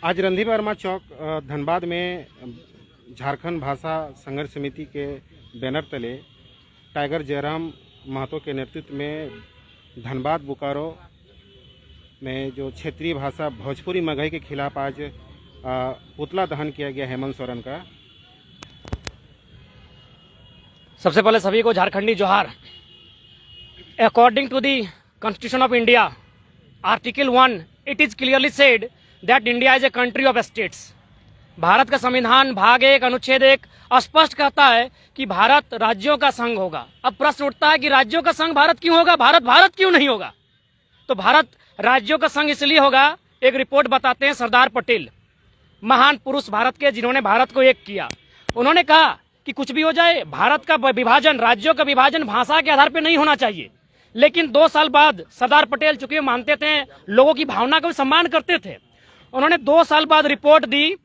आज रणधीर वर्मा चौक धनबाद में झारखंड भाषा संघर्ष समिति के बैनर तले टाइगर जयराम महतो के नेतृत्व में धनबाद बोकारो में जो क्षेत्रीय भाषा भोजपुरी मगही के खिलाफ आज पुतला दहन किया गया हेमंत सोरेन का। सबसे पहले सभी को झारखंडी जोहार। According to the constitution of India article 1 it is clearly said that India is a country of states. Bharat का संविधान भाग 1 अनुच्छेद 1 स्पष्ट कहता है कि भारत राज्यों का संघ होगा। अब प्रश्न उठता है कि राज्यों का संघ भारत क्यों होगा, भारत क्यों नहीं होगा? तो भारत राज्यों का संघ इसलिए होगा, एक रिपोर्ट बताते हैं सरदार पटेल, महान पुरुष भारत के, जिन्होंने भारत को एक किया। उन्होंने कहा कि कुछ भी हो जाए, भारत का विभाजन, राज्यों का विभाजन भाषा के आधार पर नहीं होना चाहिए। लेकिन 2 साल बाद सरदार पटेल, चूंकि मानते थे, लोगों की भावना का भी सम्मान करते थे, उन्होंने 2 साल बाद रिपोर्ट दी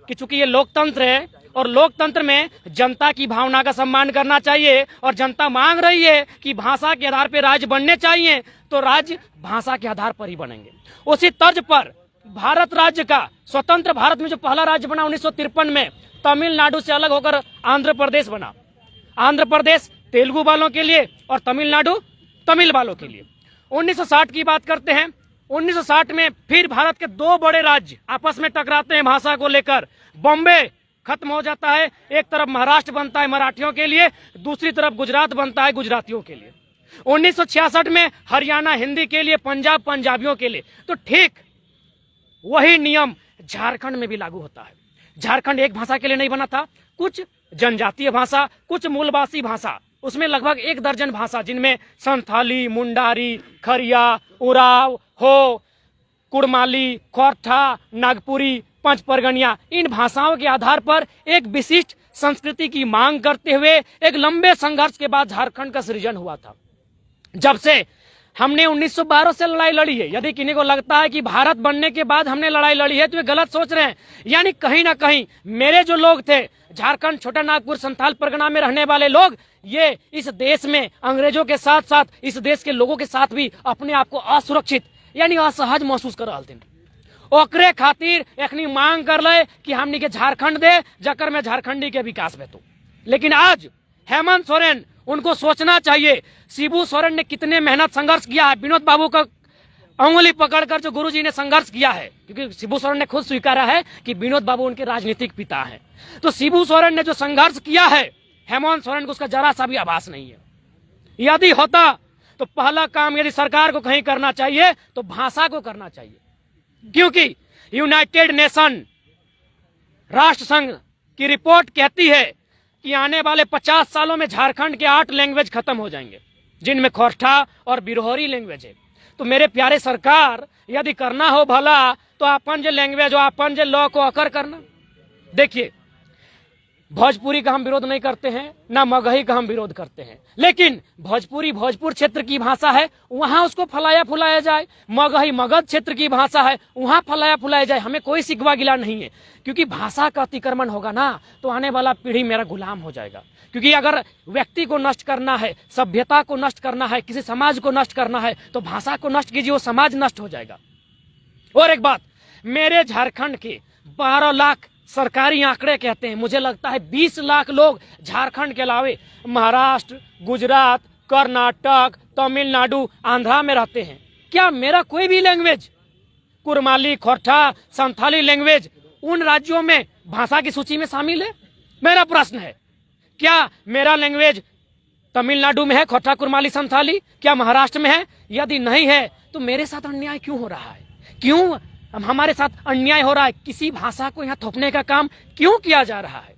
कि चूंकि ये लोकतंत्र है और लोकतंत्र में जनता की भावना का सम्मान करना चाहिए और जनता मांग रही है कि भाषा के आधार पर राज्य बनने चाहिए, तो राज्य भाषा के आधार पर ही बनेंगे। उसी तर्ज पर भारत राज्य का, स्वतंत्र भारत में जो पहला राज्य बना 1953 में, तमिलनाडु से अलग होकर आंध्र प्रदेश बना। आंध्र प्रदेश तेलुगु वालों के लिए और तमिलनाडु तमिल वालों के लिए। 1960 की बात करते हैं। 1960 में फिर भारत के 2 बड़े राज्य आपस में टकराते हैं भाषा को लेकर। बॉम्बे खत्म हो जाता है, एक तरफ महाराष्ट्र बनता है मराठियों के लिए, दूसरी तरफ गुजरात बनता है गुजरातियों के लिए। 1966 में हरियाणा हिंदी के लिए, पंजाब पंजाबियों के लिए। तो ठीक वही नियम झारखंड में भी लागू होता है। झारखंड एक भाषा के लिए नहीं बना था, कुछ जनजातीय भाषा, कुछ मूलवासी भाषा, उसमें लगभग 1 दर्जन भाषा, जिनमें संथाली, मुंडारी, खरिया, उराव, हो, कुड़माली, खोरठा, नागपुरी, पंचपरगनिया, इन भाषाओं के आधार पर एक विशिष्ट संस्कृति की मांग करते हुए एक लंबे संघर्ष के बाद झारखंड का सृजन हुआ था। जब से हमने 1912 से लड़ाई लड़ी है, यदि किन्हीं को लगता है कि भारत बनने के बाद हमने लड़ाई लड़ी है, तो वे गलत सोच रहे हैं। यानी कहीं ना कहीं मेरे जो लोग थे, झारखंड, छोटा नागपुर, संथाल परगना में रहने वाले लोग, ये इस देश में अंग्रेजों के साथ साथ इस देश के लोगों के साथ भी अपने आप को असुरक्षित यानी असहज महसूस कर रहे थे। ओकरे खातिर एखनी मांग कर ले कि हमनी के झारखंड दे, जकर में झारखंडी के विकास बेतु। लेकिन आज हेमंत सोरेन, उनको सोचना चाहिए, शिबू सोरेन ने कितने मेहनत संघर्ष किया है। विनोद बाबू का अंगुली पकड़कर जो गुरुजी ने संघर्ष किया है, क्योंकि शिबू सोरेन ने खुद स्वीकारा है कि विनोद बाबू उनके राजनीतिक पिता हैं। तो शिबू सोरेन ने जो संघर्ष किया है, हेमंत सोरेन को उसका जरा सा भी आभास नहीं है। यदि होता तो पहला काम यदि सरकार को कहीं करना चाहिए तो भाषा को करना चाहिए, क्योंकि यूनाइटेड नेशन, राष्ट्र संघ की रिपोर्ट कहती है कि आने वाले 50 सालों में झारखंड के 8 लैंग्वेज खत्म हो जाएंगे, जिनमें खोरठा और बिरहोरी लैंग्वेज है। तो मेरे प्यारे सरकार, यदि करना हो भला तो अपन जो लैंग्वेज हो, अपन जो लॉ को अकर करना। देखिए, भोजपुरी का हम विरोध नहीं करते हैं, ना मगही का हम विरोध करते हैं, लेकिन भोजपुरी भोजपुर क्षेत्र की भाषा है, वहां उसको फलाया फुलाया जाए। मगही मगध क्षेत्र की भाषा है, वहां फलाया फुलाया जाए। हमें कोई सिकवा गिला नहीं है, क्योंकि भाषा का अतिक्रमण होगा ना तो आने वाला पीढ़ी मेरा गुलाम हो जाएगा। क्योंकि अगर व्यक्ति को नष्ट करना है, सभ्यता को नष्ट करना है, किसी समाज को नष्ट करना है, तो भाषा को नष्ट कीजिए, वो समाज नष्ट हो जाएगा। और एक बात, मेरे झारखंड के 12 लाख सरकारी आंकड़े कहते हैं, मुझे लगता है 20 लाख लोग झारखंड के अलावे महाराष्ट्र, गुजरात, कर्नाटक, तमिलनाडु, आंध्रा में रहते हैं। क्या मेरा कोई भी लैंग्वेज, कुरमाली, खोरठा, संथाली लैंग्वेज उन राज्यों में भाषा की सूची में शामिल है? मेरा प्रश्न है, क्या मेरा लैंग्वेज तमिलनाडु में है, खोरठा, कुरमाली, संथाली? क्या महाराष्ट्र में है? यदि नहीं है तो मेरे साथ अन्याय क्यों हो रहा है? क्यों हमारे साथ अन्याय हो रहा है? किसी भाषा को यहाँ थोपने का काम क्यों किया जा रहा है?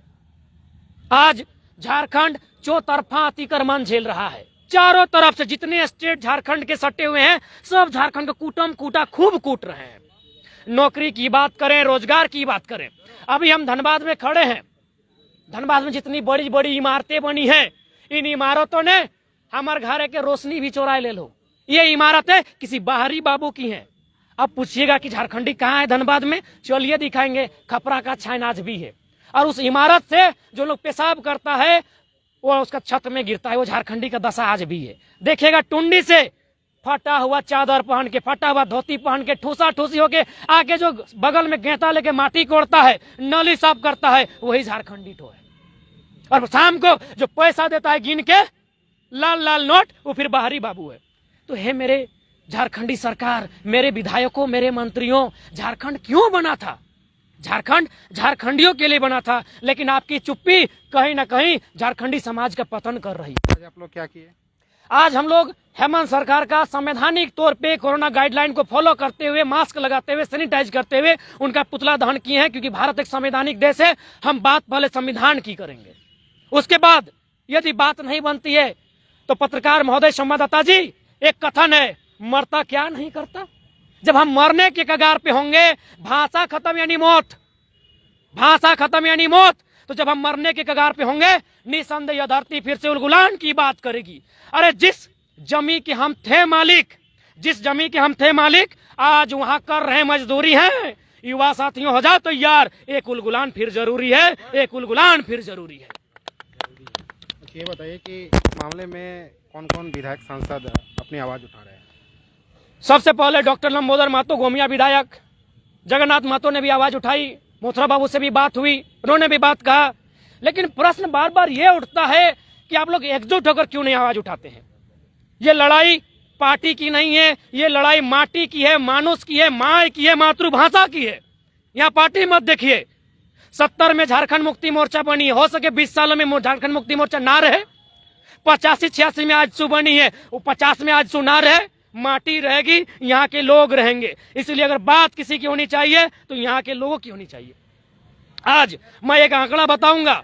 आज झारखंड चौतरफा अतिक्रमण झेल रहा है। चारों तरफ से जितने स्टेट झारखंड के सटे हुए हैं, सब झारखंड को कूटम कूटा खूब कूट रहे हैं। नौकरी की बात करें, रोजगार की बात करें, अभी हम धनबाद में खड़े हैं। धनबाद में जितनी बड़ी बड़ी इमारतें बनी हैं, इन इमारतों ने हमारे घर के रोशनी भी चुराए ले लो। ये इमारतें किसी बाहरी बाबू की हैं। अब पूछिएगा कि झारखंडी कहाँ है धनबाद में, चलिए दिखाएंगे, खपरा का छायनाज भी है। और उस इमारत से जो लोग पेशाब करता है वो उसका छत में गिरता है, वो झारखंडी का दशा आज भी है। देखिएगा, टुंडी से फटा हुआ चादर पहन के, फटा हुआ धोती पहन के, ठूसा ठूसी होके आके जो बगल में गेंता लेके माटी कोड़ता है, नली साफ करता है, वही झारखंडी तो है। और शाम को जो पैसा देता है गिन के लाल लाल नोट, वो फिर बाहरी बाबू है। तो हे मेरे झारखंडी सरकार, मेरे विधायकों, मेरे मंत्रियों, झारखंड क्यों बना था? झारखंड झारखंडियों के लिए बना था, लेकिन आपकी चुप्पी कहीं ना कहीं झारखंडी समाज का पतन कर रही है। आज आप लोग क्या किए? आज हम लोग हेमंत सरकार का संवैधानिक तौर पे कोरोना गाइडलाइन को फॉलो करते हुए, मास्क लगाते हुए, सैनिटाइज करते हुए उनका पुतला दहन किए हैं, क्योंकि भारत एक संवैधानिक देश है। हम बात पहले संविधान की करेंगे, उसके बाद यदि बात नहीं बनती है तो पत्रकार महोदय, संवाददाता जी, एक कथन है, मरता क्या नहीं करता। जब हम मरने के कगार पे होंगे, भाषा खत्म यानी मौत, भाषा खत्म यानी मौत, तो जब हम मरने के कगार पे होंगे, निसंदेह यह धरती फिर से उलगुलान की बात करेगी। अरे जिस जमी के हम थे मालिक, जिस जमी के हम थे मालिक, आज वहां कर रहे मजदूरी है। युवा साथियों, हो जाओ तो यार, एक उलगुलान फिर जरूरी है, एक उलगुलान फिर जरूरी है। ये बताइए कि इस मामले में कौन कौन विधायक सांसद अपनी आवाज उठा रहे हैं? सबसे पहले डॉक्टर लंबोदर महतो, गोमिया विधायक, जगन्नाथ महतो ने भी आवाज उठाई, मोथरा बाबू से भी बात हुई, उन्होंने भी बात कहा। लेकिन प्रश्न बार बार ये उठता है कि आप लोग एकजुट होकर क्यों नहीं आवाज उठाते हैं? ये लड़ाई पार्टी की नहीं है, ये लड़ाई माटी की है, मानुष की है, माँ की है, मातृभाषा की है। यहाँ पार्टी मत देखिए। 70 में झारखंड मुक्ति मोर्चा बनी है, हो सके 20 सालों में झारखंड मुक्ति मोर्चा ना रहे। 85-86 में आजसू बनी है, वो 50 में आजसू ना रहे। माटी रहेगी, यहाँ के लोग रहेंगे। इसलिए अगर बात किसी की होनी चाहिए तो यहाँ के लोगों की होनी चाहिए। आज मैं एक आंकड़ा बताऊंगा।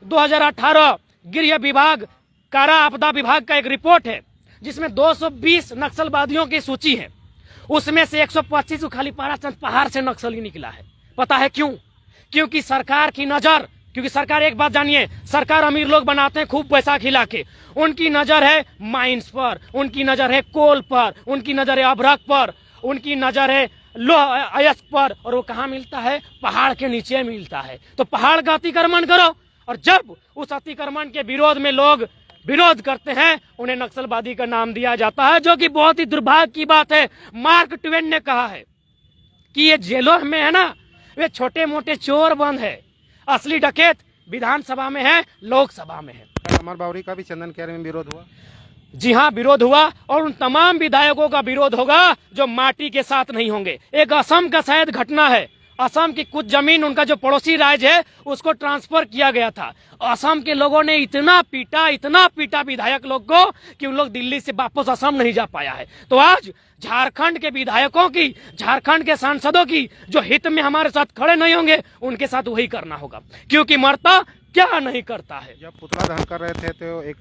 2018 गृह विभाग, कारा आपदा विभाग का एक रिपोर्ट है, जिसमें 220 नक्सलवादियों की सूची है। उसमें से 125 को खाली पाराचंद पहाड़ से नक्सली निकला है। पता है क्यों? क्योंकि सरकार की नजर, क्योंकि सरकार, एक बात जानिए, सरकार अमीर लोग बनाते हैं खूब पैसा खिला के। उनकी नजर है माइंस पर, उनकी नजर है कोल पर, उनकी नजर है अभ्रक पर, उनकी नजर है अयस्क पर, और वो कहाँ मिलता है? पहाड़ के नीचे मिलता है। तो पहाड़ का अतिक्रमण करो, और जब उस अतिक्रमण के विरोध में लोग विरोध करते हैं, उन्हें नक्सलवादी का नाम दिया जाता है, जो कि बहुत ही दुर्भाग्य की बात है। मार्क ट्वेन ने कहा है कि ये जेलों में है ना, वे छोटे मोटे चोर बंद है, असली डकैत विधानसभा में है, लोकसभा में है। अमर बावरी का भी चंदन केयर में विरोध हुआ। जी हाँ, विरोध हुआ, और उन तमाम विधायकों का विरोध होगा जो माटी के साथ नहीं होंगे। एक असम का शायद घटना है, असम की कुछ जमीन उनका जो पड़ोसी राज्य है उसको ट्रांसफर किया गया था। असम के लोगों ने इतना पीटा विधायक लोग को कि उन लोग दिल्ली से वापस असम नहीं जा पाया है। तो आज झारखंड के विधायकों की, झारखंड के सांसदों की जो हित में हमारे साथ खड़े नहीं होंगे, उनके साथ वही करना होगा, क्योंकि मरता क्या नहीं करता है। जब पुतला दहन कर रहे थे तो एक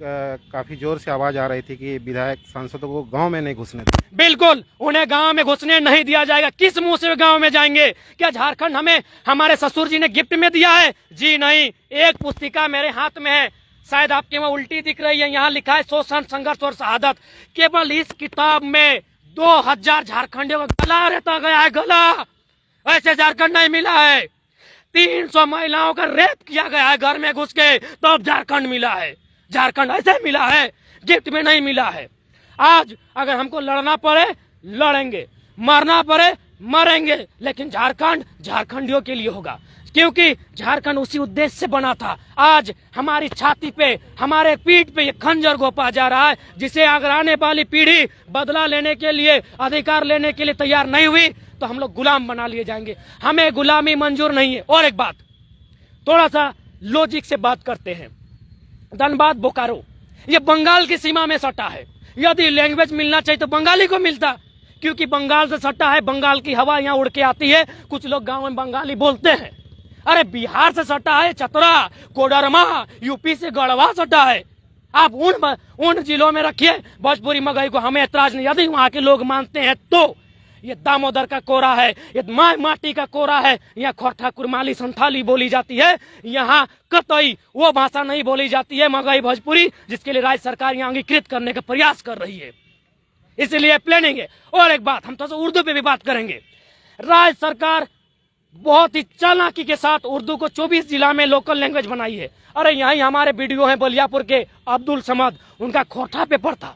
काफी जोर से आवाज आ रही थी कि विधायक सांसदों को गांव में नहीं घुसने दें। बिल्कुल, उन्हें गांव में घुसने नहीं दिया जाएगा। किस मुंह से गांव में जाएंगे? क्या झारखंड हमें हमारे ससुर जी ने गिफ्ट में दिया है? जी नहीं। एक पुस्तिका मेरे हाथ में है, शायद आपके वहां उल्टी दिख रही है, यहाँ लिखा है शोषण, संघर्ष और शहादत। केवल इस किताब में 2000 झारखंडियों का गला रहता गया है, गला। ऐसे झारखंड नहीं मिला है। 300 महिलाओं का रेप किया गया है घर में घुस के, तो अब झारखंड मिला है। झारखंड ऐसे मिला है, गिफ्ट में नहीं मिला है। आज अगर हमको लड़ना पड़े लड़ेंगे, मरना पड़े मरेंगे, लेकिन झारखंड झारखंडियों के लिए होगा, क्योंकि झारखंड उसी उद्देश्य से बना था। आज हमारी छाती पे, हमारे पीठ पे ये खंजर घोंपा जा रहा है, जिसे अगर आने वाली पीढ़ी बदला लेने के लिए, अधिकार लेने के लिए तैयार नहीं हुई तो हम लोग गुलाम बना लिए जाएंगे। हमें गुलामी मंजूर नहीं है। और एक बात, थोड़ा सा लॉजिक से बात करते हैं। धनबाद बोकारो ये बंगाल की सीमा में सटा है। यदि लैंग्वेज मिलना चाहिए तो बंगाली को मिलता, क्योंकि बंगाल से सटा है, बंगाल की हवा यहाँ उड़ के आती है, कुछ लोग गांव में बंगाली बोलते हैं। अरे बिहार से सटा है चतरा, कोडरमा, यूपी से गढ़वा सटा है। आप उन जिलों में रखिए भोजपुरी मगही को, हमें ऐतराज नहीं। यदि वहां के लोग मानते हैं तो ये दामोदर का कोरा है, ये माटी का कोरा है। यहाँ खोरठा, कुरमाली, संथाली बोली जाती है। यहाँ कतई वो भाषा नहीं बोली जाती है, मगही भोजपुरी, जिसके लिए राज्य सरकार यहाँ अंगीकृत करने का प्रयास कर रही है। इसलिए प्लानिंग है। और एक बात, हम तो उर्दू पे भी बात करेंगे। राज्य सरकार बहुत ही चालाकी के साथ उर्दू को 24 जिला में लोकल लैंग्वेज बनाई है। अरे यहीं हमारे वीडियो हैं बलियापुर के अब्दुल समद, उनका खोरठा पेपर था,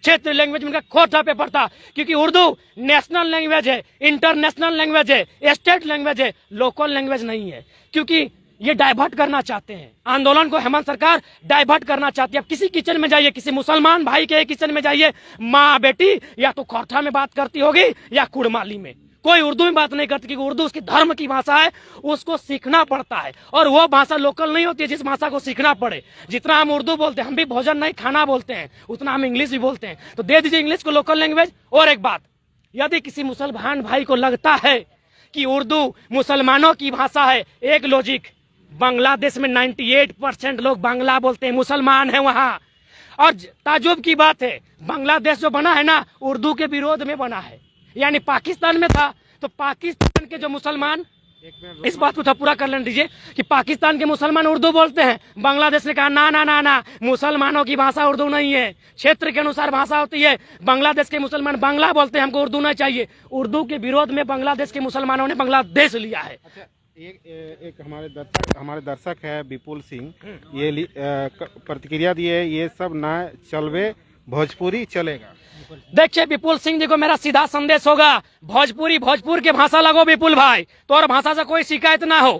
क्षेत्रीय लैंग्वेज में उनका खोटा पेपर था, क्योंकि उर्दू नेशनल लैंग्वेज है, इंटरनेशनल लैंग्वेज है, स्टेट लैंग्वेज है, लोकल लैंग्वेज नहीं है। क्योंकि ये डाइवर्ट करना चाहते हैं आंदोलन को, हेमंत सरकार डाइवर्ट करना चाहती है। अब किसी किचन में जाइए, किसी मुसलमान भाई के किचन में जाइए, माँ बेटी या तो खोरठा में बात करती होगी या कुड़माली में, कोई उर्दू में बात नहीं करती, क्योंकि उर्दू उसकी धर्म की भाषा है, उसको सीखना पड़ता है। और वो भाषा लोकल नहीं होती है जिस भाषा को सीखना पड़े। जितना हम उर्दू बोलते हैं, हम भी भोजन नहीं खाना बोलते हैं, उतना हम इंग्लिश भी बोलते हैं। तो दे दीजिए इंग्लिश को लोकल लैंग्वेज। और एक बात, यदि किसी मुसलमान भाई को लगता है कि उर्दू मुसलमानों की भाषा है, एक लॉजिक, बांग्लादेश में 98% लोग बांग्ला बोलते हैं, मुसलमान है वहां। और ताजुब की बात है, बांग्लादेश जो बना है ना, उर्दू के विरोध में बना है। यानी पाकिस्तान में था तो पाकिस्तान के जो मुसलमान, इस बात को तो पूरा कर लेने दीजिए कि पाकिस्तान के मुसलमान उर्दू बोलते हैं, बांग्लादेश ने कहा ना ना ना ना, मुसलमानों की भाषा उर्दू नहीं है, क्षेत्र के अनुसार भाषा होती है। बांग्लादेश के मुसलमान बांग्ला बोलते हैं, हमको उर्दू नहीं चाहिए। उर्दू के विरोध में बांग्लादेश के मुसलमानों ने बांग्लादेश लिया है। अच्छा, एक हमारे दर्शक है विपुल सिंह, ये प्रतिक्रिया दिए, ये सब ना चलवे, भोजपुरी चलेगा। देखिए विपुल सिंह जी को मेरा सीधा संदेश होगा, भोजपुरी भोजपुर के भाषा लगो विपुल भाई, तोर भाषा से कोई शिकायत ना हो।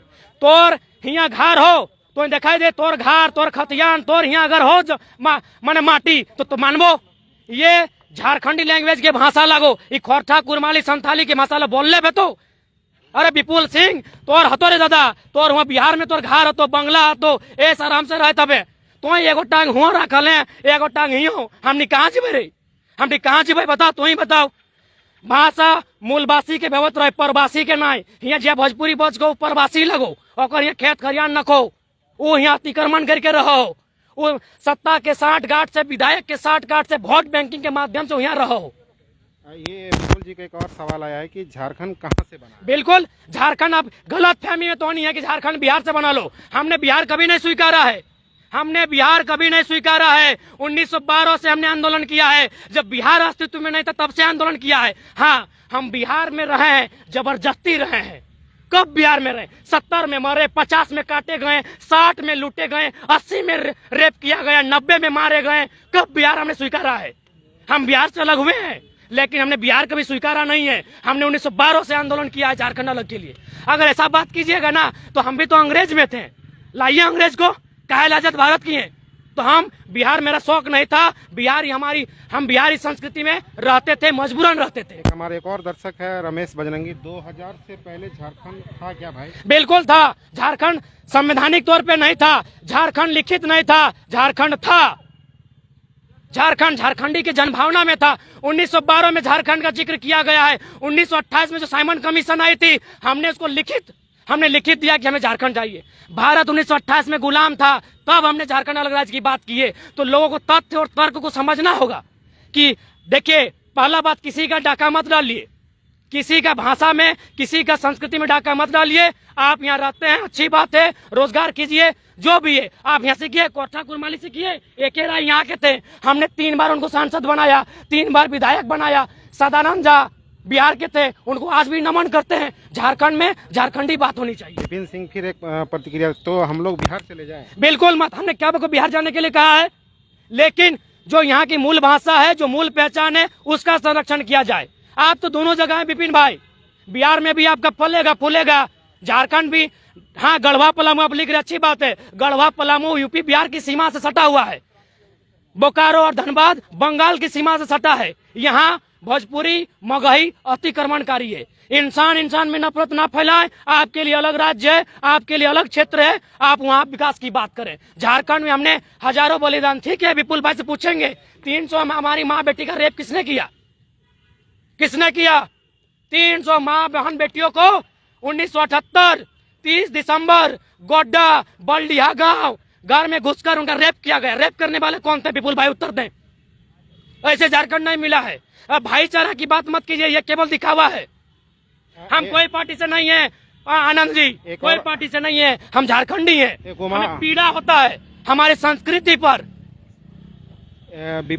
तोर हिया घर हो तो दिखाई दे, तोर घर, तोर खतियान, तोर हिया अगर हो माने माटी तो मानबो। ये झारखंडी लैंग्वेज के भाषा लगो, ये खोरठा कुरमाली संथाली के भाषा बोल ले तो। अरे विपुल सिंह, तोर हतो रे दादा, तोर वहाँ बिहार में तोर घर हतो, बंगला हतो, ऐस आराम से रहे तबे। तो एगो टांग हुआ रखल है, एगो टांग ही हो, हमने कहाँ जीवे रे, हमने कहाँ जीवे बताओ, तू ही बताओ। भाषा मूलवासी के व्यवत रहे, परवासी के नाय। हिया जे भोजपुरी बच गो परवासी लगो, और यहाँ खेत खरियान नखो, वो यहाँ अतिक्रमण करके रहो, वो सत्ता के साठ गांठ से, विधायक के साठ गांठ से, वोट बैंकिंग के माध्यम से यहाँ रहो। ये विपुल जी का एक और सवाल आया है कि झारखंड कहाँ से बना? बिल्कुल, झारखंड अब गलत फहमी में तो नहीं है कि झारखंड बिहार से बना लो। हमने बिहार कभी नहीं स्वीकारा है, हमने बिहार कभी नहीं स्वीकारा है। 1912 से हमने आंदोलन किया है, जब बिहार अस्तित्व में नहीं था तब से आंदोलन किया है। हाँ, हम बिहार में रहे हैं, जबरदस्ती रहे हैं। कब बिहार में रहे? 70 में मरे, 50 में काटे गए, 60 में लूटे गए, 80 में रेप किया गया, 90 में मारे गए। कब बिहार हमने स्वीकारा है? हम बिहार से अलग हुए हैं, लेकिन हमने बिहार कभी स्वीकारा नहीं है। हमने 1912 से आंदोलन किया है झारखंड अलग के लिए। अगर ऐसा बात कीजिएगा ना तो हम भी तो अंग्रेज में थे, लाइए अंग्रेज को, काहे लाजत भारत की है। तो हम बिहार, मेरा शौक नहीं था, बिहार हमारी, हम बिहारी संस्कृति में रहते थे, मजबूरन रहते थे। हमारे एक और दर्शक है रमेश बजरंगी, 2000 से पहले झारखंड था क्या भाई? बिल्कुल था। झारखंड संवैधानिक तौर पे नहीं था, झारखंड लिखित नहीं था, झारखंड था। झारखंड झारखंडी के जनभावना में था। 1912 में झारखंड का जिक्र किया गया है। 1928 में जो साइमन कमीशन आई थी, हमने उसको हमने लिखित दिया कि हमें झारखंड चाहिए। भारत 1928 में गुलाम था, तब हमने झारखंड अलग राज्य की बात की है। तो लोगों को तथ्य और तर्क को समझना होगा कि देखिए, पहला बात, किसी का डाका मत डालिए, किसी का भाषा में, किसी का संस्कृति में डाका मत डालिए। आप यहाँ रहते हैं, अच्छी बात है, रोजगार कीजिए, जो भी है आप यहाँ सीखिए, कोठा कुरमाली सीखिए। एक राय यहाँ के थे, हमने 3 बार उनको सांसद बनाया, 3 बार विधायक बनाया। सदानंद झा बिहार के थे, उनको आज भी नमन करते हैं। झारखंड में झारखंडी बात होनी चाहिए। विपिन सिंह फिर एक प्रतिक्रिया, तो हम लोग बिहार चले जाएं? बिल्कुल मत, हमने क्या को बिहार जाने के लिए कहा है, लेकिन जो यहाँ की मूल भाषा है, जो मूल पहचान है, उसका संरक्षण किया जाए। आप तो दोनों जगह हैं विपिन भाई, बिहार में भी आपका फलेगा फूलेगा, झारखंड भी। हाँ, गढ़वा पलामू आप लिख रहे, अच्छी बात है। गढ़वा पलामू यूपी बिहार की सीमा से सटा हुआ है, बोकारो और धनबाद बंगाल की सीमा से सटा है। यहाँ भोजपुरी मगही अतिक्रमणकारी है। इंसान में नफरत ना फैलाएं। आपके लिए अलग राज्य है, आपके लिए अलग क्षेत्र है, आप वहाँ विकास की बात करें। झारखंड में हमने हजारों बलिदान, ठीक है, विपुल भाई से पूछेंगे, 300 हमारी माँ बेटी का रेप किसने किया? किसने किया? 300 माँ बहन बेटियों को 1978 30 दिसंबर गोड्डा बल्डिया गांव घर में घुसकर उनका रेप किया गया। रेप करने वाले कौन थे विपुल भाई, उत्तर दें। ऐसे झारखंड नहीं मिला है। अब भाईचारा की बात मत कीजिए, ये केवल दिखावा है। हम कोई पार्टी से नहीं है आनंद जी, कोई पार्टी से नहीं है, हम झारखंडी हैं। हमें पीड़ा होता है हमारी संस्कृति पर।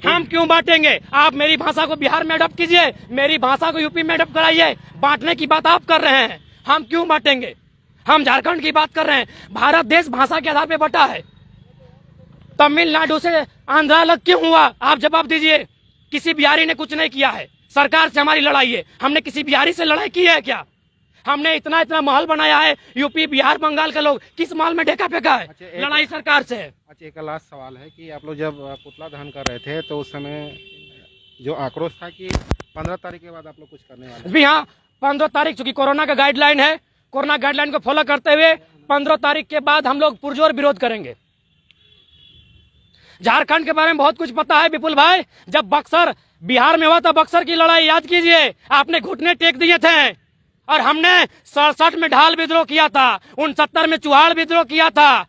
हम क्यों बांटेंगे? आप मेरी भाषा को बिहार में अडॉप्ट कीजिए, मेरी भाषा को यूपी में अडॉप्ट कराइए। बांटने की बात आप कर रहे हैं, हम क्यों बांटेंगे? हम झारखंड की बात कर रहे हैं। भारत देश भाषा के आधार पर बटा है। तमिलनाडु से आंध्रा अलग क्यों हुआ? आप जवाब दीजिए, किसी बिहारी ने कुछ नहीं किया है। सरकार से हमारी लड़ाई है। हमने किसी बिहारी से लड़ाई की है क्या? हमने इतना इतना महल बनाया है, यूपी बिहार बंगाल के लोग किस महल में ढेका फेंका है? अच्छा, लड़ाई सरकार से है। अच्छा, एक लास्ट सवाल है कि आप लोग जब पुतला दहन कर रहे थे तो उस समय जो आक्रोश था कि 15 तारीख के बाद आप लोग कुछ करने वाले हैं। भी हाँ, 15 तारीख चूंकि कोरोना का गाइडलाइन है, कोरोना गाइडलाइन को फॉलो करते हुए 15 तारीख के बाद हम लोग पुरजोर विरोध करेंगे। झारखंड के बारे में बहुत कुछ पता है विपुल भाई। जब बक्सर बिहार में हुआ था, बक्सर की लड़ाई याद कीजिए, आपने घुटने टेक दिए थे और हमने 67 में ढाल विद्रोह किया था, 69 में चुहाड़ विद्रोह किया था,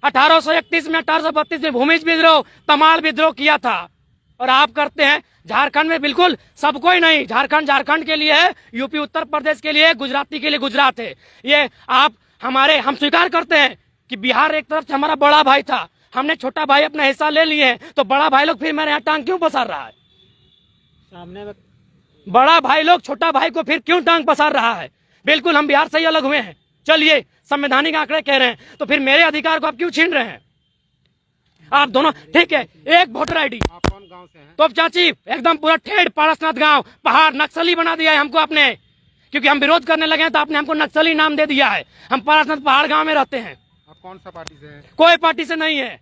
1831 में 1832 में भूमिज विद्रोह, तमाड़ विद्रोह किया था। और आप करते हैं झारखंड में, बिल्कुल सबको ही नहीं, झारखंड के लिए है, यूपी उत्तर प्रदेश के लिए, गुजराती के लिए गुजरात है। ये आप हम स्वीकार करते हैं कि बिहार एक तरफ से हमारा बड़ा भाई था, हमने छोटा भाई अपना हिस्सा ले लिए, तो बड़ा भाई लोग फिर मेरे यहाँ टांग क्यों पसार रहा है? सामने में बड़ा भाई लोग छोटा भाई को फिर क्यों टांग पसार रहा है? बिल्कुल हम बिहार से ही अलग हुए हैं। चलिए, संवैधानिक आंकड़े कह रहे हैं, तो फिर मेरे अधिकार को आप क्यों छीन रहे हैं? आप दोनों ठीक है, एक वोटर आईडी। आप कौन गांव से हैं? तो चाची एकदम पूरा ठेठ पारसनाथ गांव, पहाड़, नक्सली बना दिया है हमको आपने, क्योंकि हम विरोध करने लगे हैं तो आपने हमको नक्सली नाम दे दिया है। हम पारसनाथ पहाड़ गांव में रहते हैं। आप कौन सा पार्टी से हैं? कोई पार्टी से नहीं है,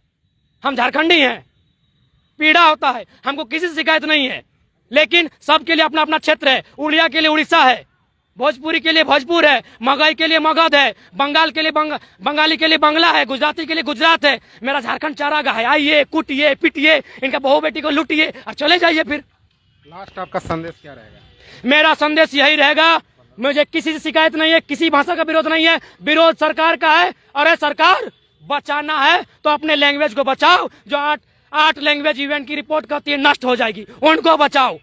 हम झारखंडी हैं। पीड़ा होता है, हमको किसी से शिकायत नहीं है, लेकिन सबके लिए अपना अपना क्षेत्र है। उड़िया के लिए उड़ीसा है, भोजपुरी के लिए भोजपुर है, मगही के लिए मगध है, बंगाल के लिए बंगाली के लिए बंगला है, गुजराती के लिए गुजरात है। मेरा झारखंड चारागाह है। आइए, कूटिए, पिटिए, इनका बहू बेटी को लूटिए और चले जाइए। फिर लास्ट आपका संदेश क्या रहेगा? मेरा संदेश यही रहेगा, मुझे किसी से शिकायत नहीं है, किसी भाषा का विरोध नहीं है, विरोध सरकार का है। अरे सरकार, बचाना है तो अपने लैंग्वेज को बचाओ। जो आठ लैंग्वेज इवेंट की रिपोर्ट करती है नष्ट हो जाएगी, उनको बचाओ।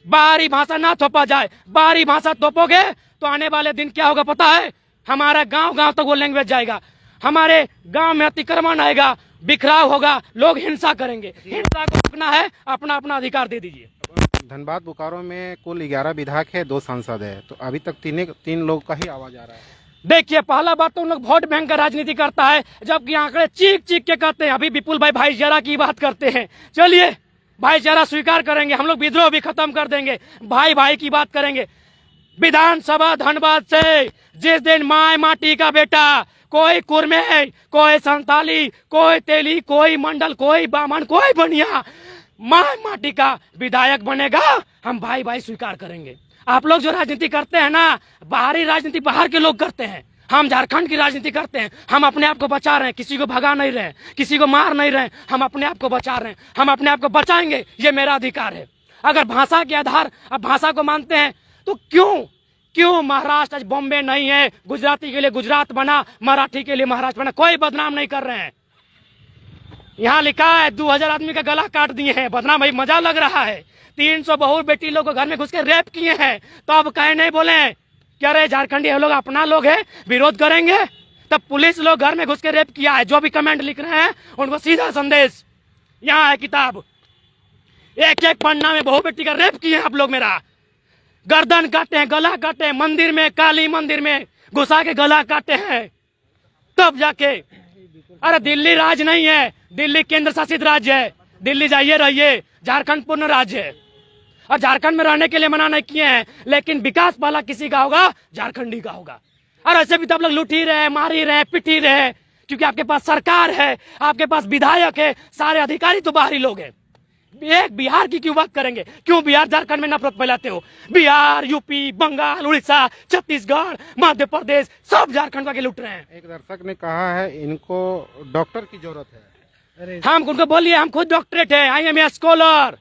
बाहरी भाषा ना थोपा जाए। बाहरी भाषा थोपोगे तो आने वाले दिन क्या होगा पता है? हमारा गांव गांव तक वो लैंग्वेज जाएगा, हमारे गांव में अतिक्रमण आएगा, बिखराव होगा, लोग हिंसा करेंगे। हिंसा को रोकना है, अपना अपना अधिकार दे दीजिए। धनबाद बोकारो में कुल 11 विधायक है, 2 सांसद है, तो अभी तक तीन लोग का ही आवाज आ रहा है। देखिए, पहला बात तो उन लोग वोट बैंक का राजनीति करता है, जबकि आंकड़े चीख चीख के कहते हैं। अभी विपुल भाई भाईचारा की बात करते हैं। चलिए, भाईचारा स्वीकार करेंगे, हम लोग विद्रोह भी खत्म कर देंगे, भाई भाई की बात करेंगे। विधानसभा धनबाद से जिस दिन माय माटी का बेटा, कोई कुरमे, कोई संताली, कोई तेली, कोई मंडल, कोई बामन, कोई बनिया माय माटी का विधायक बनेगा, हम भाई भाई स्वीकार करेंगे। आप लोग जो राजनीति करते हैं ना, बाहरी राजनीति बाहर के लोग करते हैं, हम झारखंड की राजनीति करते हैं। हम अपने आप को बचा रहे हैं, किसी को भगा नहीं रहे हैं, किसी को मार नहीं रहे हैं, हम अपने आप को बचा रहे हैं। हम अपने आप को बचाएंगे, ये मेरा अधिकार है। अगर भाषा के आधार आप भाषा को मानते हैं तो क्यों महाराष्ट्र आज बॉम्बे नहीं है? गुजराती के लिए गुजरात बना, मराठी के लिए महाराष्ट्र बना। कोई बदनाम नहीं कर रहे हैं। यहाँ लिखा है 2000 आदमी का गला काट दिए हैं, बदनाम भाई मजा लग रहा है। 300 बहू बेटी लोग को घर में घुस के रेप किए हैं, तो अब कहे नहीं बोले क्या रहे झारखंडी लोग अपना लोग है, विरोध करेंगे। तब पुलिस लोग घर में घुस के रेप किया है, जो भी कमेंट लिख रहे हैं उनको सीधा संदेश, यहाँ है किताब, एक एक पन्ना में बहू बेटी का रेप किए हैं आप लोग। मेरा गर्दन काटे हैं, गला काटे हैं, मंदिर में, काली मंदिर में घुसा के गला काटे हैं, तब जाके। अरे दिल्ली राज नहीं है, दिल्ली केंद्र शासित राज्य है। दिल्ली जाइए रहिए, झारखंड पूर्ण राज्य है और झारखंड में रहने के लिए मना नहीं किए हैं, लेकिन विकास वाला किसी का होगा, झारखंडी का होगा। और ऐसे भी तो आप लोग लूट ही रहे, मार ही रहे, पिट ही रहे, क्योंकि आपके पास सरकार है, आपके पास विधायक है, सारे अधिकारी तो बाहरी लोग हैं। एक बिहार की क्यों बात करेंगे? क्यों बिहार झारखंड में नफरत फैलाते हो? बिहार, यूपी, बंगाल, उड़ीसा, छत्तीसगढ़, मध्य प्रदेश, सब झारखंड का लूट रहे हैं। एक दर्शक ने कहा है इनको डॉक्टर की जरूरत है। हम उनको बोलिए, हम खुद डॉक्टरेट है। I am a scholar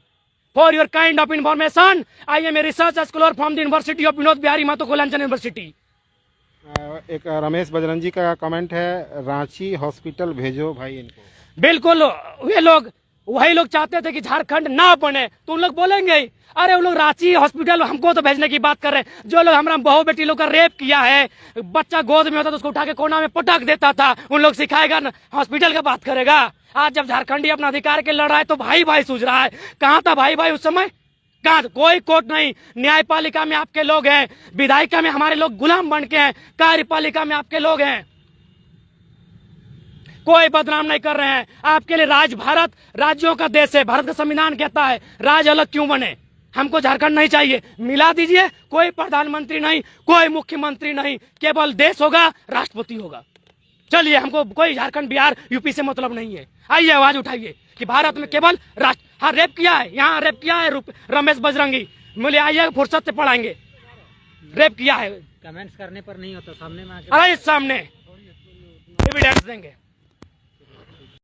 for your kind of information, I am a research scholar from the university of Vinod Bihari Mahato Koyalanchal university. एक रमेश बजरंगी का कमेंट है, रांची हॉस्पिटल भेजो भाई इनको। बिल्कुल, वही लोग चाहते थे कि झारखंड ना बने, तो उन लोग बोलेंगे ही। अरे उन लोग रांची हॉस्पिटल हमको तो भेजने की बात कर रहे हैं। जो लोग हमारा बहू बेटी लोग का रेप किया है, बच्चा गोद में होता तो उसको उठा के कोना में पटक देता था, उन लोग सिखाएगा हॉस्पिटल का बात करेगा। आज जब झारखंडी अपना अधिकार के लड़ रहा है तो भाई भाई सूझ रहा है। कहाँ था भाई भाई उस समय? कहाँ? कोई कोर्ट नहीं। न्यायपालिका में आपके लोग हैं, विधायिका में हमारे लोग गुलाम बन के हैं, कार्यपालिका में आपके लोग हैं। कोई बदनाम नहीं कर रहे हैं। आपके लिए राज भारत राज्यों का देश है, भारत का संविधान कहता है राज्य अलग क्यों बने। हमको झारखंड नहीं चाहिए, मिला दीजिए, कोई प्रधानमंत्री नहीं, कोई मुख्यमंत्री नहीं, केवल देश होगा, राष्ट्रपति होगा। चलिए, हमको कोई झारखंड बिहार यूपी से मतलब नहीं है। आइए आवाज उठाइए कि भारत में केवल राष्ट्र। हाँ, रेप किया है, यहाँ रेप किया है रमेश बजरंगी, बोले आइए फुर्सत से पढ़ाएंगे, रेप किया है। कमेंट्स करने पर नहीं होता, सामने में अरे सामने एविडेंस देंगे।